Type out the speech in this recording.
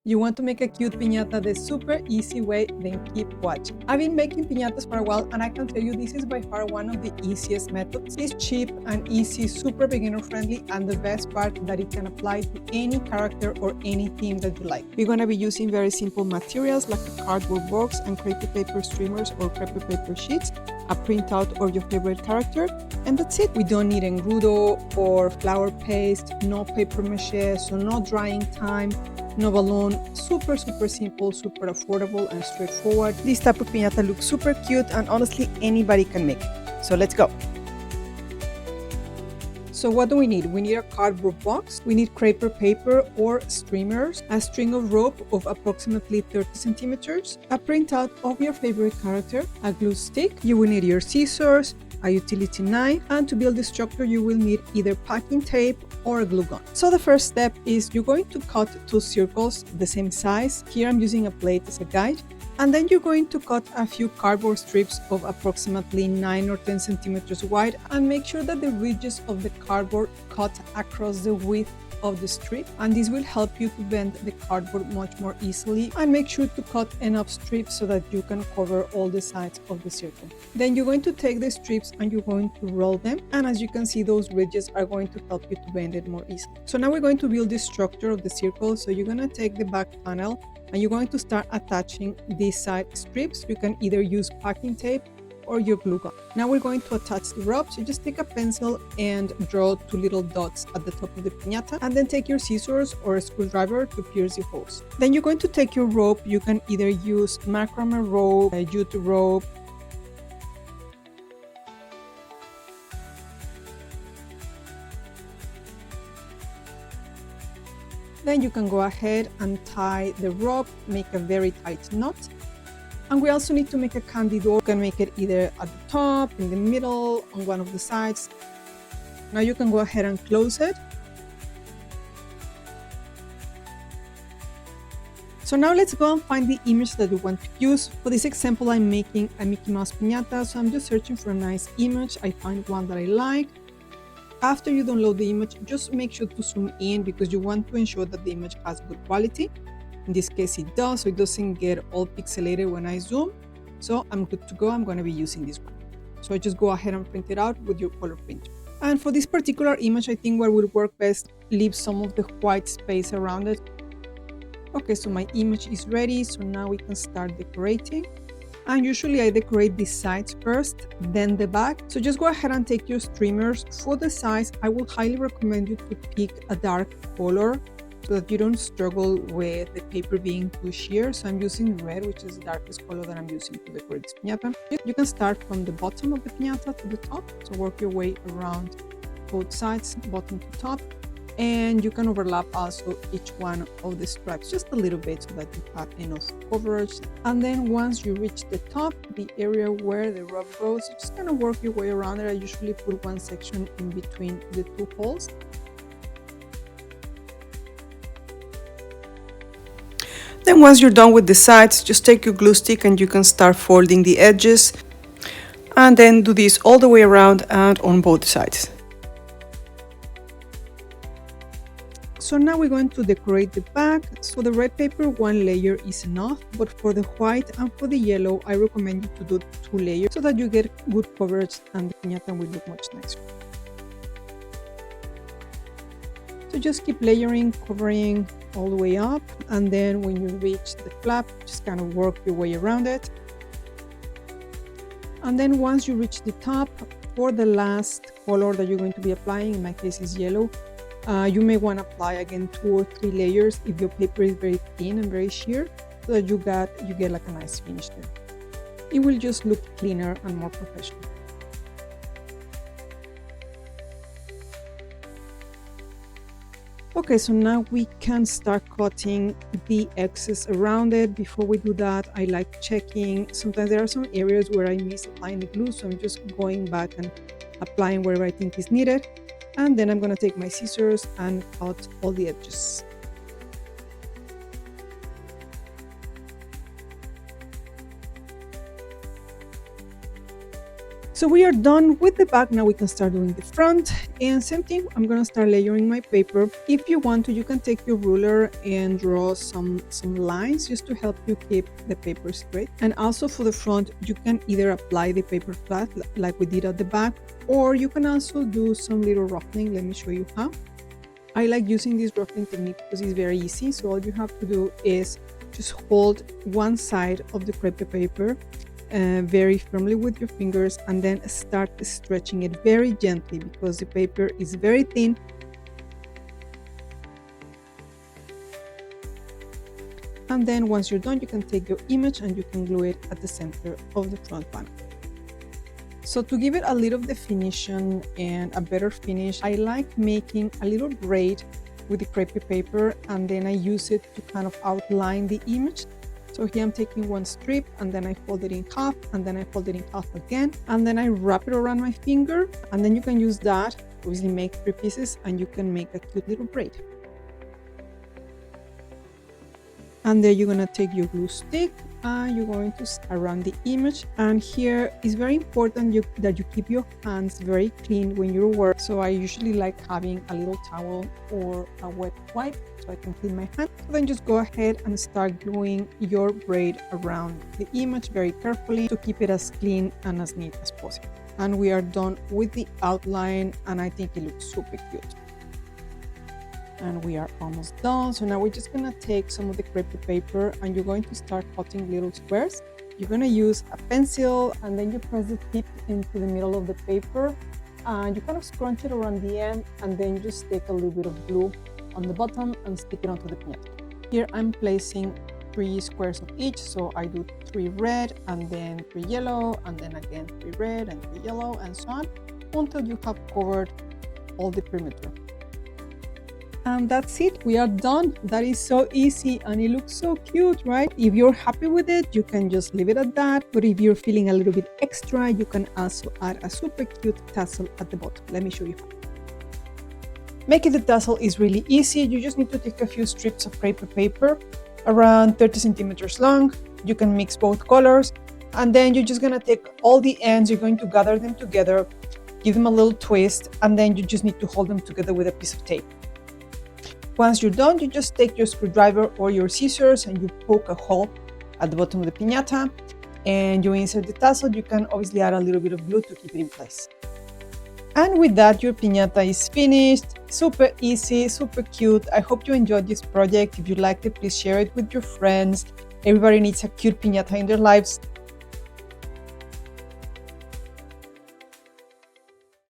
You want to make a cute piñata the super easy way, then keep watching. I've been making piñatas for a while and I can tell you this is by far one of the easiest methods. It's cheap and easy, super beginner friendly, and the best part that it can apply to any character or any theme that you like. We're going to be using very simple materials like a cardboard box and crepe paper streamers or crepe paper sheets, a printout of your favorite character, and that's it. We don't need engrudo or flour paste, no paper mache, so no drying time, no balloon. Super simple, super affordable and straightforward. This type of piñata looks super cute and honestly anybody can make it. So let's go. So what do we need? We need a cardboard box, we need crepe paper or streamers, a string of rope of approximately 30 centimeters, a printout of your favorite character, a glue stick, you will need your scissors, a utility knife, and to build the structure you will need either packing tape or a glue gun. So the first step is you're going to cut two circles the same size. Here I'm using a plate as a guide. And then you're going to cut a few cardboard strips of approximately 9 or 10 centimeters wide and make sure that the ridges of the cardboard cut across the width of the strip, and this will help you to bend the cardboard much more easily. And make sure to cut enough strips so that you can cover all the sides of the circle. Then you're going to take the strips and you're going to roll them, and as you can see, those ridges are going to help you to bend it more easily. So now we're going to build the structure of the circle. So you're going to take the back panel and you're going to start attaching these side strips. You can either use packing tape or your glue gun. Now we're going to attach the rope. So just take a pencil and draw two little dots at the top of the piñata, and then take your scissors or a screwdriver to pierce the holes. Then you're going to take your rope. You can either use macrame rope, jute rope, then you can go ahead and tie the rope, make a very tight knot. And we also need to make a candy door. You can make it either at the top, in the middle, on one of the sides. Now you can go ahead and close it. So now let's go and find the image that we want to use. For this example, I'm making a Mickey Mouse piñata, so I'm just searching for a nice image. I find one that I like. After you download the image, just make sure to zoom in because you want to ensure that the image has good quality. In this case it does, so it doesn't get all pixelated when I zoom. So I'm good to go. I'm going to be using this one. So just go ahead and print it out with your color printer. And for this particular image, I think what would work best, leave some of the white space around it. Okay, so my image is ready. So now we can start decorating. And usually I decorate the sides first, then the back. So just go ahead and take your streamers. For the sides, I would highly recommend you to pick a dark color so that you don't struggle with the paper being too sheer. So I'm using red, which is the darkest color that I'm using to decorate this piñata. You can start from the bottom of the piñata to the top. So work your way around both sides, bottom to top. And you can overlap also each one of the stripes just a little bit so that you have enough coverage. And then once you reach the top, the area where the rope goes, you just kind of work your way around it. I usually put one section in between the two holes. Then once you're done with the sides, just take your glue stick and you can start folding the edges. And then do this all the way around and on both sides. So now we're going to decorate the back. So the red paper, one layer is enough, but for the white and for the yellow, I recommend you to do 2 layers so that you get good coverage and the piñata will look much nicer. So just keep layering, covering all the way up, and then when you reach the flap, just kind of work your way around it. And then once you reach the top, for the last color that you're going to be applying, in my case is yellow, you may want to apply again 2 or 3 layers if your paper is very thin and very sheer, so that you get like a nice finish there. It will just look cleaner and more professional. Okay, so now we can start cutting the excess around it. Before we do that, I like checking. Sometimes there are some areas where I miss applying the glue, so I'm just going back and applying wherever I think is needed. And then I'm going to take my scissors and cut all the edges. So we are done with the back. Now we can start doing the front, and same thing, I'm gonna start layering my paper. If you want to, you can take your ruler and draw some lines just to help you keep the paper straight. And also for the front, you can either apply the paper flat like we did at the back, or you can also do some little ruffling. Let me show you how. I like using this ruffling technique because it's very easy. So all you have to do is just hold one side of the crepe paper very firmly with your fingers, and then start stretching it very gently because the paper is very thin. And then once you're done, you can take your image and you can glue it at the center of the front panel. So to give it a little definition and a better finish, I like making a little braid with the crepe paper, and then I use it to kind of outline the image. So here I'm taking one strip, and then I fold it in half, and then I fold it in half again, and then I wrap it around my finger, and then you can use that to obviously make 3 pieces, and you can make a cute little braid. And then you're gonna take your glue stick and you're going to start around the image. And here it's very important that you keep your hands very clean when you work. So I usually like having a little towel or a wet wipe so I can clean my hands. So then just go ahead and start gluing your braid around the image very carefully to keep it as clean and as neat as possible. And we are done with the outline, and I think it looks super cute. And we are almost done. So now we're just gonna take some of the crepe paper and you're going to start cutting little squares. You're gonna use a pencil, and then you press the tip into the middle of the paper, and you kind of scrunch it around the end, and then you just take a little bit of glue on the bottom and stick it onto the piñata. Here I'm placing 3 squares of each, so I do 3 red and then 3 yellow, and then again 3 red and 3 yellow, and so on until you have covered all the perimeter. And that's it, we are done. That is so easy and it looks so cute, right? If you're happy with it, you can just leave it at that. But if you're feeling a little bit extra, you can also add a super cute tassel at the bottom. Let me show you how. Making the tassel is really easy. You just need to take a few strips of crepe paper around 30 centimeters long. You can mix both colors, and then you're just gonna take all the ends, you're going to gather them together, give them a little twist, and then you just need to hold them together with a piece of tape. Once you're done, you just take your screwdriver or your scissors and you poke a hole at the bottom of the piñata, and you insert the tassel. You can obviously add a little bit of glue to keep it in place. And with that, your piñata is finished. Super easy, super cute. I hope you enjoyed this project. If you liked it, please share it with your friends. Everybody needs a cute piñata in their lives.